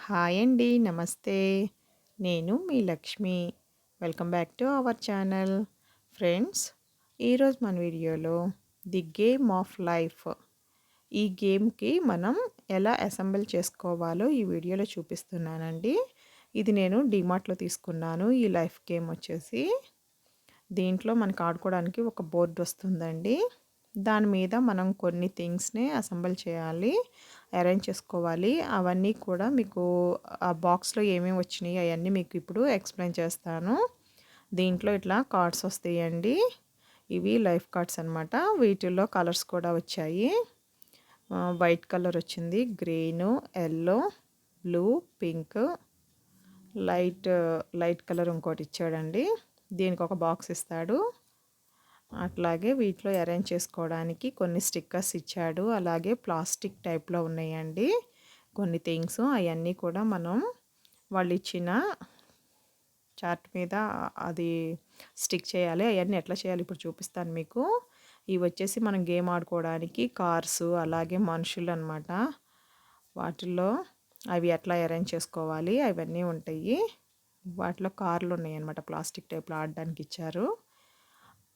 Hi అండి. నమస్తే. నేను మీ Lakshmi. Welcome back to our channel. Friends, ఈరోజు మన వీడియోలో ది గేమ్ ఆఫ్ లైఫ్, ఈ గేమ్‌కి మనం ఎలా అసెంబుల్ చేసుకోవాలో ఈ వీడియోలో చూపిస్తున్నానండి. ఇది నేను డీమార్ట్‌లో తీసుకున్నాను. ఈ లైఫ్ గేమ్ వచ్చేసి దీంట్లో మనకు ఆడుకోవడానికి ఒక బోర్డ్ వస్తుందండి. దాని మీద మనం కొన్ని థింగ్స్‌ని అసెంబుల్ చేయాలి, అరేంజ్ చేసుకోవాలి. అవన్నీ కూడా మీకు ఆ బాక్స్‌లో ఏమేమి వచ్చినాయి అయన్నీ మీకు ఇప్పుడు ఎక్స్‌ప్లెయిన్ చేస్తాను. దీంట్లో ఇట్లా కార్డ్స్ వస్తాయండి. ఇవి లైఫ్ కార్డ్స్ అనమాట. వీటిల్లో కలర్స్ కూడా వచ్చాయి. వైట్ కలర్ వచ్చింది, green, yellow, blue, pink, light light colour ఇంకోటి ఇచ్చాడండి. దీనికి ఒక బాక్స్ ఇస్తాడు. అట్లాగే వీటిలో అరేంజ్ చేసుకోవడానికి కొన్ని స్టిక్కర్స్ ఇచ్చాడు. అలాగే ప్లాస్టిక్ టైప్‌లో ఉన్నాయండి కొన్ని థింగ్స్. అవన్నీ కూడా మనం వాళ్ళు ఇచ్చిన చార్ట్ మీద అది స్టిక్ చేయాలి. అవన్నీ ఎట్లా చేయాలి ఇప్పుడు చూపిస్తాను మీకు. ఇవి వచ్చేసి మనం గేమ్ ఆడుకోవడానికి కార్స్, అలాగే మనుషులు అనమాట. వాటిల్లో అవి ఎట్లా అరేంజ్ చేసుకోవాలి అవన్నీ ఉంటాయి. వాటిలో కార్లు ఉన్నాయన్నమాట, ప్లాస్టిక్ టైప్‌లో ఆడడానికి ఇచ్చారు.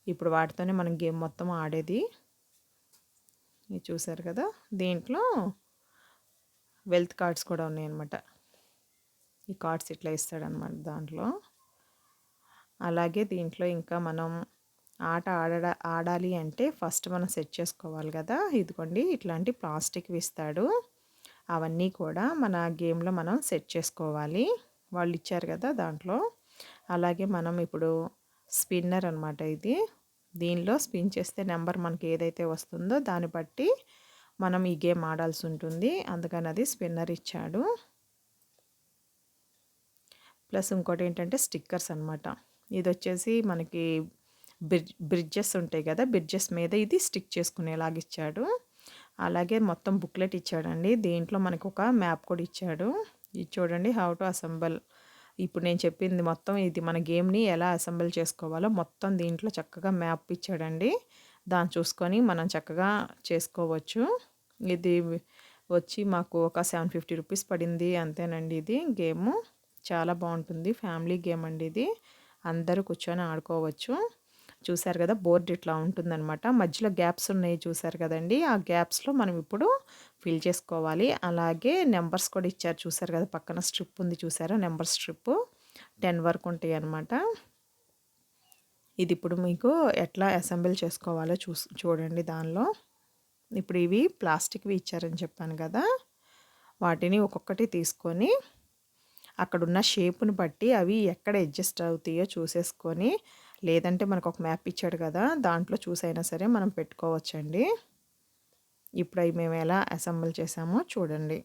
ఇప్పుడు వాటితోనే మనం గేమ్ మొత్తం ఆడేది. ఇది చూసారు కదా. దీంట్లో వెల్త్ కార్డ్స్ కూడా ఉన్నాయన్నమాట. ఈ కార్డ్స్ ఇట్లా ఇస్తాడనమాట దాంట్లో. అలాగే దీంట్లో ఇంకా మనం ఆట ఆడాలి అంటే ఫస్ట్ మనం సెట్ చేసుకోవాలి కదా. ఇదిగోండి ఇట్లాంటి ప్లాస్టిక్వి ఇస్తాడు. అవన్నీ కూడా మన గేమ్లో మనం సెట్ చేసుకోవాలి. వాళ్ళు ఇచ్చారు కదా దాంట్లో. అలాగే మనం ఇప్పుడు స్పిన్నర్ అనమాట ఇది. దీనిలో స్పిన్ చేస్తే నెంబర్ మనకి ఏదైతే వస్తుందో దాన్ని బట్టి మనం ఈ గేమ్ ఆడాల్సి ఉంటుంది. అందుకని అది స్పిన్నర్ ఇచ్చాడు. ప్లస్ ఇంకోటి ఏంటంటే స్టిక్కర్స్ అనమాట. ఇది వచ్చేసి మనకి బ్రిడ్జెస్ ఉంటాయి కదా, బ్రిడ్జెస్ మీద ఇది స్టిక్ చేసుకునేలాగా ఇచ్చాడు. అలాగే మొత్తం బుక్లెట్ ఇచ్చాడండి. దీంట్లో మనకు ఒక మ్యాప్ కూడా ఇచ్చాడు. ఇది చూడండి, హౌ టు అసెంబుల్. ఇప్పుడు నేను చెప్పింది మొత్తం ఇది మన గేమ్ని ఎలా అసెంబుల్ చేసుకోవాలో మొత్తం దీంట్లో చక్కగా మ్యాప్ ఇచ్చాడండి. దాన్ని చూసుకొని మనం చక్కగా చేసుకోవచ్చు. ఇది వచ్చి మాకు ఒక 750 రూపీస్ పడింది అంతేనండి. ఇది గేము చాలా బాగుంటుంది. ఫ్యామిలీ గేమ్ అండి ఇది. అందరూ కూర్చొని ఆడుకోవచ్చు. చూసారు కదా, బోర్డు ఇట్లా ఉంటుందన్నమాట. మధ్యలో గ్యాప్స్ ఉన్నాయి చూసారు కదండి. ఆ గ్యాప్స్లో మనం ఇప్పుడు ఫిల్ చేసుకోవాలి. అలాగే నెంబర్స్ కూడా ఇచ్చారు చూసారు కదా, పక్కన స్ట్రిప్ ఉంది చూసారా, నెంబర్ స్ట్రిప్ 10 వరకు ఉంటాయి అన్నమాట. ఇది ఇప్పుడు మీకు ఎట్లా అసెంబుల్ చేసుకోవాలో చూడండి. దానిలో ఇప్పుడు ఇవి ప్లాస్టిక్వి ఇచ్చారని చెప్పాను కదా, వాటిని ఒక్కొక్కటి తీసుకొని అక్కడున్న షేప్ని బట్టి అవి ఎక్కడ అడ్జస్ట్ అవుతాయో చూసేసుకొని, లేదంటే మనకు ఒక మ్యాప్ ఇచ్చాడు కదా దాంట్లో చూసైనా సరే మనం పెట్టుకోవచ్చండి. ఇప్పుడు అవి మేము ఎలా అసెంబుల్ చేసామో చూడండి.